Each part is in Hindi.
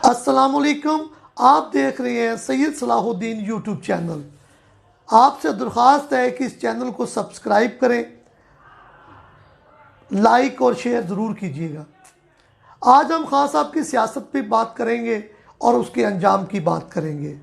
अस्सलामुअलैकुम। आप देख रहे हैं सैयद सलाहुद्दीन यूट्यूब चैनल। आपसे दरख्वास्त है कि इस चैनल को सब्सक्राइब करें, लाइक और शेयर ज़रूर कीजिएगा। आज हम खान साहब की सियासत पे बात करेंगे और उसके अंजाम की बात करेंगे।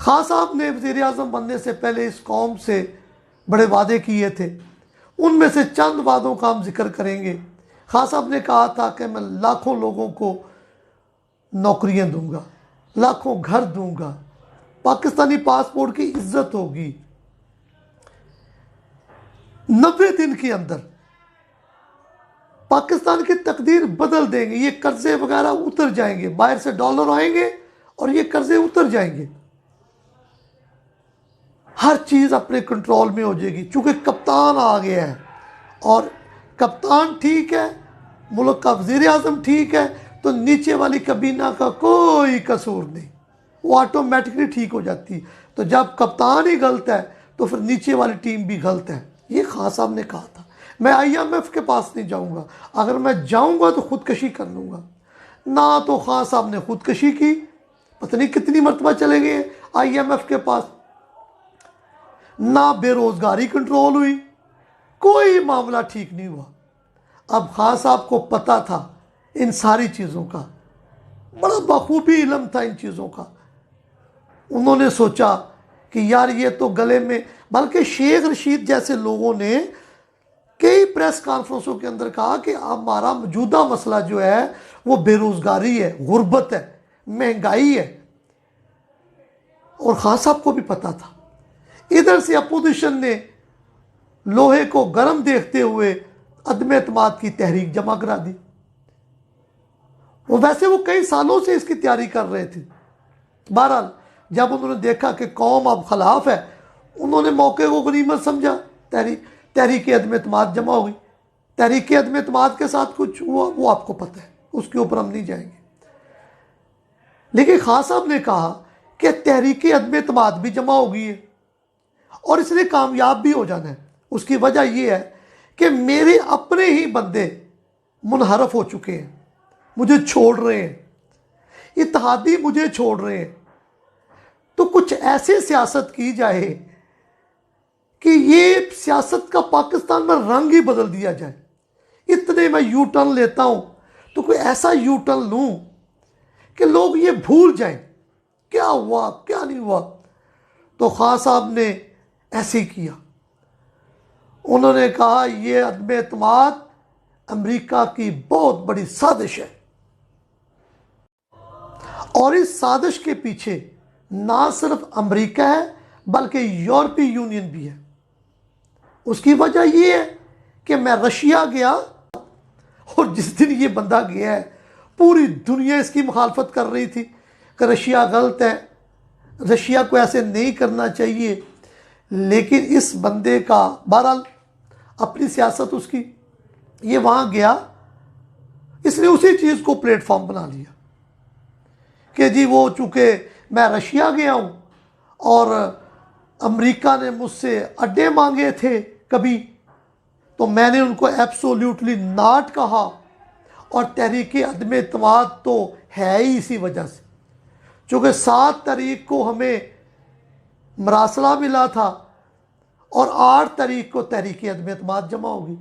खान साहब ने वज़ीर आज़म बनने से पहले इस कौम से बड़े वादे किए थे, उनमें से चंद वादों का हम जिक्र करेंगे। खान साहब ने कहा था कि मैं लाखों लोगों को नौकरियां दूंगा, लाखों घर दूंगा, पाकिस्तानी पासपोर्ट की इज्जत होगी। 90 दिन के अंदर पाकिस्तान की तकदीर बदल देंगे। ये कर्जे वगैरह उतर जाएंगे, बाहर से डॉलर आएंगे और ये कर्जे उतर जाएंगे। हर चीज़ अपने कंट्रोल में हो जाएगी, चूँकि कप्तान आ गया है और कप्तान ठीक है, मुल्क का वज़ीर आज़म ठीक है, तो नीचे वाली कबीना का कोई कसूर नहीं, वो ऑटोमेटिकली ठीक हो जाती है। तो जब कप्तान ही गलत है तो फिर नीचे वाली टीम भी गलत है। ये खान साहब ने कहा था। मैं IMF के पास नहीं जाऊंगा, अगर मैं जाऊंगा तो खुदकशी कर लूँगा। ना तो खान साहब ने खुदकशी की, पता नहीं कितनी मरतबा चले गए IMF के पास, ना बेरोज़गारी कंट्रोल हुई, कोई मामला ठीक नहीं हुआ। अब खान साहब को पता था इन सारी चीज़ों का, बड़ा बखूबी इल्म था इन चीज़ों का। उन्होंने सोचा कि यार ये तो गले में, बल्कि शेख रशीद जैसे लोगों ने कई प्रेस कॉन्फ्रेंसों के अंदर कहा कि हमारा मौजूदा मसला जो है वो बेरोज़गारी है, गुर्बत है, महंगाई है। और खान साहब को भी पता था। इधर से अपोजिशन ने लोहे को गर्म देखते हुए अदम एतमाद की तहरीक जमा करा दी। वैसे वो कई सालों से इसकी तैयारी कर रहे थे। बहरहाल जब उन्होंने देखा कि कौम अब खिलाफ है, उन्होंने मौके को गनीमत समझा। तहरीक अदम एतमाद जमा हो गई। तहरीक अदम एतमाद के साथ कुछ हुआ वो आपको पता है, उसके ऊपर हम नहीं जाएंगे। लेकिन खान साहब ने कहा कि तहरीक अदम एतमाद भी जमा हो गई है और इसने कामयाब भी हो जाना है। उसकी वजह यह है कि मेरे अपने ही बंदे मुनहरफ हो चुके हैं, मुझे छोड़ रहे हैं, इत्तेहादी मुझे छोड़ रहे हैं। तो कुछ ऐसी सियासत की जाए कि ये सियासत का पाकिस्तान में रंग ही बदल दिया जाए। इतने मैं यू टर्न लेता हूं तो कोई ऐसा यू टर्न लूं कि लोग ये भूल जाएं क्या हुआ क्या नहीं हुआ। तो खान साहब ने ऐसे ही किया। उन्होंने कहा यह अदम एतमाद अमेरिका की बहुत बड़ी साजिश है और इस साजिश के पीछे ना सिर्फ अमेरिका है बल्कि यूरोपीय यूनियन भी है। उसकी वजह यह है कि मैं रशिया गया और जिस दिन ये बंदा गया है पूरी दुनिया इसकी मुखालफत कर रही थी कि रशिया गलत है, रशिया को ऐसे नहीं करना चाहिए। लेकिन इस बंदे का बहरहाल अपनी सियासत उसकी, ये वहाँ गया, इसने उसी चीज़ को प्लेटफॉर्म बना लिया कि जी वो चूँकि मैं रशिया गया हूँ और अमेरिका ने मुझसे अड्डे मांगे थे कभी, तो मैंने उनको एब्सोल्यूटली नॉट कहा। और तहरीक अदम एतमाद तो है ही इसी वजह से, चूँकि 7 तारीख को हमें मरासला मिला था और 8 तारीख को तहरीक अदम एतमाद जमा होगी।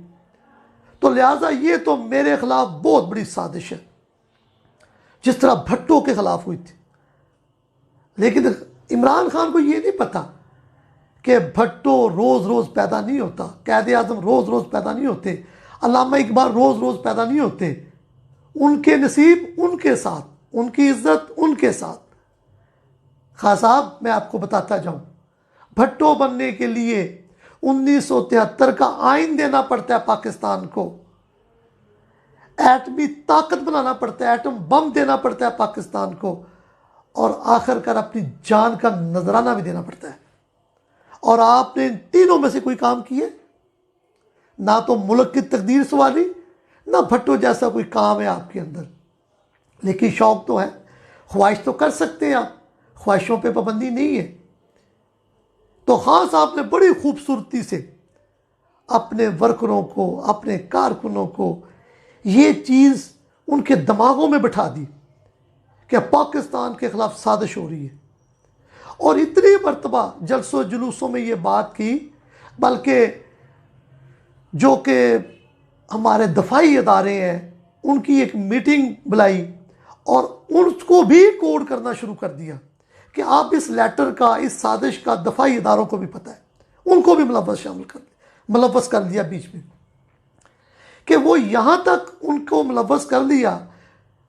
तो लिहाजा ये तो मेरे खिलाफ बहुत बड़ी साजिश है, जिस तरह भट्टो के खिलाफ हुई थी। लेकिन इमरान खान को ये नहीं पता कि भट्टो रोज़ रोज़ पैदा नहीं होता, कैद आज़म रोज़ रोज़ पैदा नहीं होते, अल्लामा इकबाल रोज़ रोज़ पैदा नहीं होते। उनके नसीब उनके साथ, उनकी इज्जत उनके साथ। खान साहब मैं आपको बताता जाऊं, भट्टो बनने के लिए 1973 का आइन देना पड़ता है पाकिस्तान को, एटमी ताकत बनाना पड़ता है, एटम बम देना पड़ता है पाकिस्तान को, और आखिरकार अपनी जान का नजराना भी देना पड़ता है। और आपने इन तीनों में से कोई काम किए? ना तो मुल्क की तकदीर संवारी, ना भट्टो जैसा कोई काम है आपके अंदर। लेकिन शौक तो है, ख्वाहिश तो कर सकते हैं आप, ख्वाहिशों पे पाबंदी नहीं है। तो खान साहब ने बड़ी खूबसूरती से अपने वर्करों को, अपने कारकुनों को ये चीज़ उनके दिमागों में बिठा दी कि पाकिस्तान के ख़िलाफ़ साजिश हो रही है। और इतनी मरतबा जलसों जुलूसों में ये बात की, बल्कि जो कि हमारे दफाई अदारे हैं उनकी एक मीटिंग बुलाई और उसको भी कोड करना शुरू कर दिया कि आप इस लेटर का, इस साजिश का दफाई इदारों को भी पता है, उनको भी मुलव्वस कर दिया बीच में, कि वो यहाँ तक उनको मुलव्वस कर दिया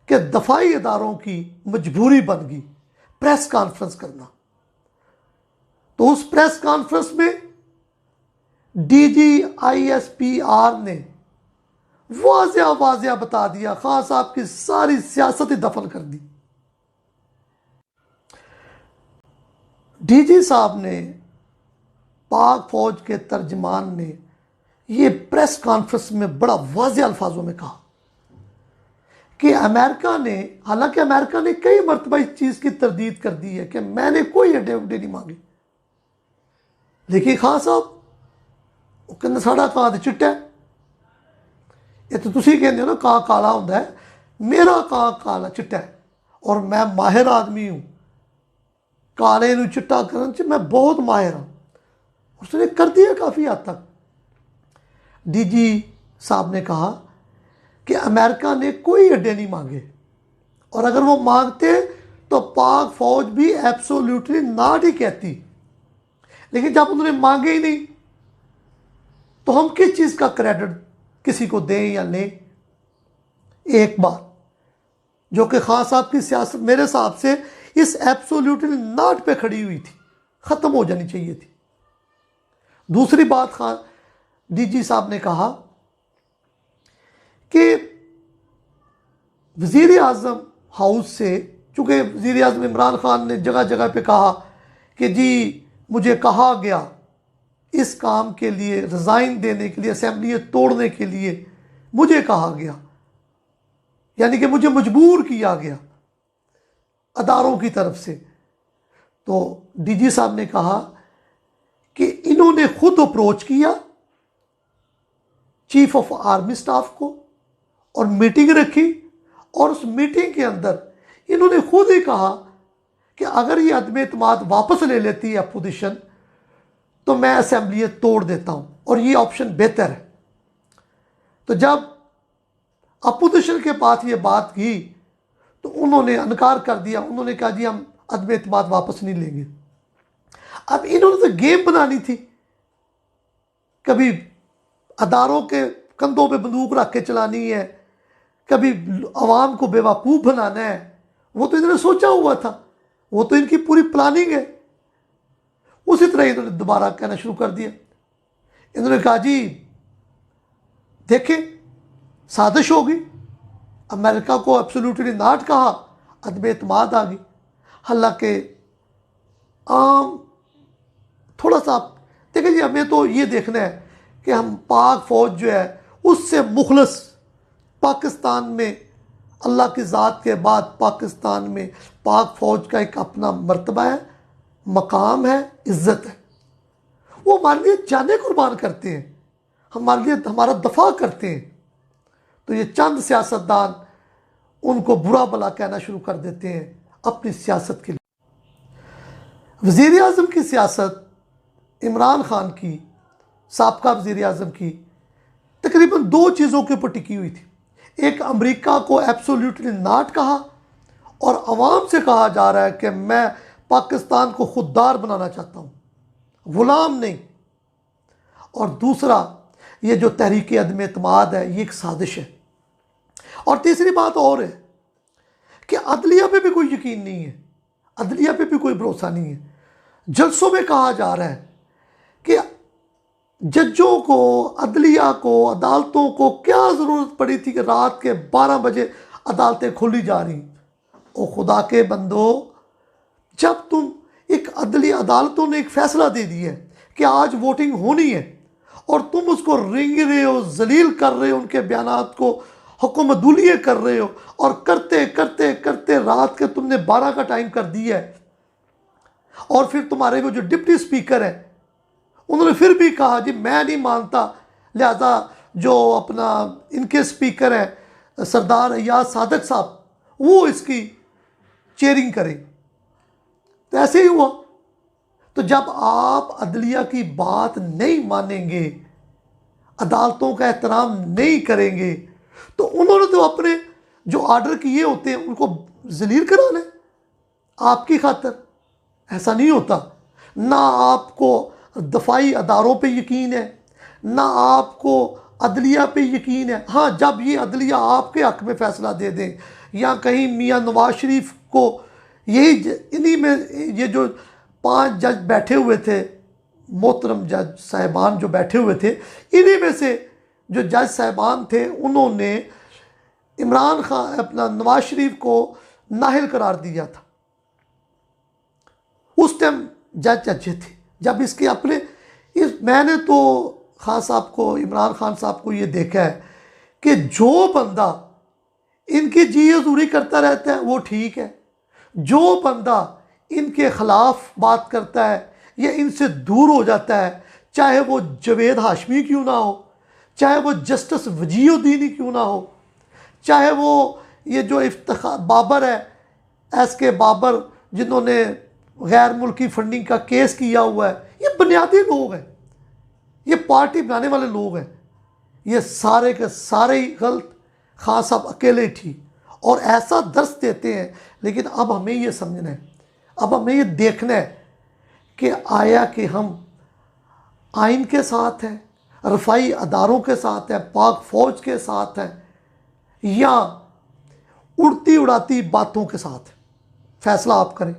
कि दफाई इदारों की मजबूरी बन गई प्रेस कॉन्फ्रेंस करना। तो उस प्रेस कॉन्फ्रेंस में DGISPR ने वाज़िया बता दिया, खान साहब की सारी सियासत ही दफन कर दी। DG साहब ने, पाक फौज के तर्जमान ने ये प्रेस कॉन्फ्रेंस में बड़ा वाज़िया अल्फाजों में कहा कि अमेरिका ने, हालांकि अमेरिका ने कई मरतबा इस चीज़ की तरदीद कर दी है कि मैंने कोई अड्डे उड्डे नहीं मांगे, लेकिन खान साहब वो कहते साड़ा कां तो चिट्टा है। ये तो तुसी कहते हो ना कां काला होता है, मेरा कां काला चिट्टा है और मैं माहिर आदमी हूँ, काले नूं चिट्टा करने च मैं बहुत माहिर हाँ। उसने कर दिया काफ़ी हद तक। DG साहब ने कहा कि अमेरिका ने कोई अड्डे नहीं मांगे और अगर वो मांगते तो पाक फौज भी एब्सोल्युटली नॉट ही कहती, लेकिन जब उन्होंने मांगे ही नहीं तो हम किस चीज़ का क्रेडिट किसी को दें या लें। एक बात जो कि खान साहब की सियासत मेरे हिसाब से इस एब्सोल्युटली नॉट पे खड़ी हुई थी, ख़त्म हो जानी चाहिए थी। दूसरी बात खान DG साहब ने कहा कि वज़ीर आज़म हाउस से, चूँकि वज़ीर आज़म इमरान खान ने जगह जगह पे कहा कि जी मुझे कहा गया इस काम के लिए रिज़ाइन देने के लिए, असेंबली तोड़ने के लिए मुझे कहा गया, यानी कि मुझे मजबूर किया गया अदारों की तरफ से। तो DG साहब ने कहा कि इन्होंने खुद अप्रोच किया चीफ ऑफ आर्मी स्टाफ को और मीटिंग रखी और उस मीटिंग के अंदर इन्होंने खुद ही कहा कि अगर ये अदम एतमाद वापस ले लेती है अपोजिशन तो मैं असेंबली तोड़ देता हूं और ये ऑप्शन बेहतर है। तो जब अपोजिशन के पास ये बात की तो उन्होंने इनकार कर दिया, उन्होंने कहा जी हम अदम एतमाद वापस नहीं लेंगे। अब इन्होंने तो गेम बनानी थी, कभी अदारों के कंधों पे बंदूक रख के चलानी है, कभी अवाम को बेवकूफ़ बनाना है। वो तो इन्होंने सोचा हुआ था, वो तो इनकी पूरी प्लानिंग है। उसी तरह इन्होंने दोबारा कहना शुरू कर दिया। इन्होंने कहा जी देखें साजिश होगी, अमेरिका को एब्सोल्युटली नॉट कहा, अदम एतमाद आ गई। हालांकि आम थोड़ा सा देखें जी, हमें तो ये देखना है कि हम पाक फ़ौज जो है उससे मुखलस, पाकिस्तान में अल्लाह की ज़ात के बाद पाकिस्तान में पाक फ़ौज का एक अपना मर्तबा है, मकाम है, इज़्ज़त है। वो हमारे लिए जाने कुर्बान करते हैं, हमारे लिए हमारा दफा करते हैं। तो ये चंद सियासतदान उनको बुरा भला कहना शुरू कर देते हैं अपनी सियासत के लिए। वज़ीर आज़म की सियासत, इमरान खान की, साबका वज़ीर आज़म की, तकरीबन दो चीज़ों के ऊपर टिकी हुई थी। एक, अमेरिका को एब्सोल्युटली नॉट कहा और अवाम से कहा जा रहा है कि मैं पाकिस्तान को खुददार बनाना चाहता हूँ, ग़ुलाम नहीं। और दूसरा, ये जो तहरीक अदम एतमाद है ये एक साजिश है। और तीसरी बात और है कि अदलिया पे भी कोई यकीन नहीं है, अदलिया पे भी कोई भरोसा नहीं है। जलसों में कहा जा रहा है कि जजों को, अदलिया को, अदालतों को क्या ज़रूरत पड़ी थी कि रात के 12 बजे अदालतें खोली जा रही। ओ खुदा के बंदो, जब तुम एक अदली अदालतों ने एक फ़ैसला दे दिया है कि आज वोटिंग होनी है और तुम उसको रेंग रहे हो, जलील कर रहे हो, उनके बयानात को हुक्मदुलिये कर रहे हो और करते करते करते रात के तुमने 12 का टाइम कर दिया है। और फिर तुम्हारे वो जो डिप्टी स्पीकर है उन्होंने फिर भी कहा जी मैं नहीं मानता, लिहाजा जो अपना इनके स्पीकर हैं सरदार अय्याज सादक साहब वो इसकी चेयरिंग करें। तो ऐसे ही हुआ। तो जब आप अदलिया की बात नहीं मानेंगे, अदालतों का एहतराम नहीं करेंगे, तो उन्होंने तो अपने जो ऑर्डर किए होते हैं उनको जलील करा लें आपकी खातर। ऐसा नहीं होता। ना आपको दफाई अदारों पे यकीन है, ना आपको अदलिया पे यकीन है। हाँ, जब ये अदलिया आपके हक़ में फ़ैसला दे दें, या कहीं मियाँ नवाज शरीफ को यही इन्हीं में ये जो 5 जज बैठे हुए थे, मोहतरम जज साहिबान जो बैठे हुए थे, इन्हीं में से जो जज साहिबान थे उन्होंने इमरान खान अपना नवाज शरीफ को नाहिल करार दिया था। उस टाइम जज अच्छे थे। जब इसके अपने मैंने तो खान साहब को, इमरान खान साहब को ये देखा है कि जो बंदा इनकी जी हजूरी करता रहता है वो ठीक है, जो बंदा इनके ख़िलाफ़ बात करता है या इनसे दूर हो जाता है, चाहे वो जवेद हाशमी क्यों ना हो, चाहे वो जस्टिस वजीउद्दीन ही क्यों ना हो, चाहे वो ये जो इफ्तिखार बाबर है, SK बाबर, जिन्होंने गैर मुल्की फंडिंग का केस किया हुआ है, ये बुनियादी लोग हैं, ये पार्टी बनाने वाले लोग हैं। ये सारे के सारे ही गलत, खान साहब अकेले ठीक, और ऐसा दर्स देते हैं। लेकिन अब हमें ये समझना है, अब हमें ये देखना है कि आया कि हम आइन के साथ हैं, रफ़ाई अदारों के साथ हैं, पाक फ़ौज के साथ हैं, या उड़ती उड़ाती बातों के साथ। फ़ैसला आप करें।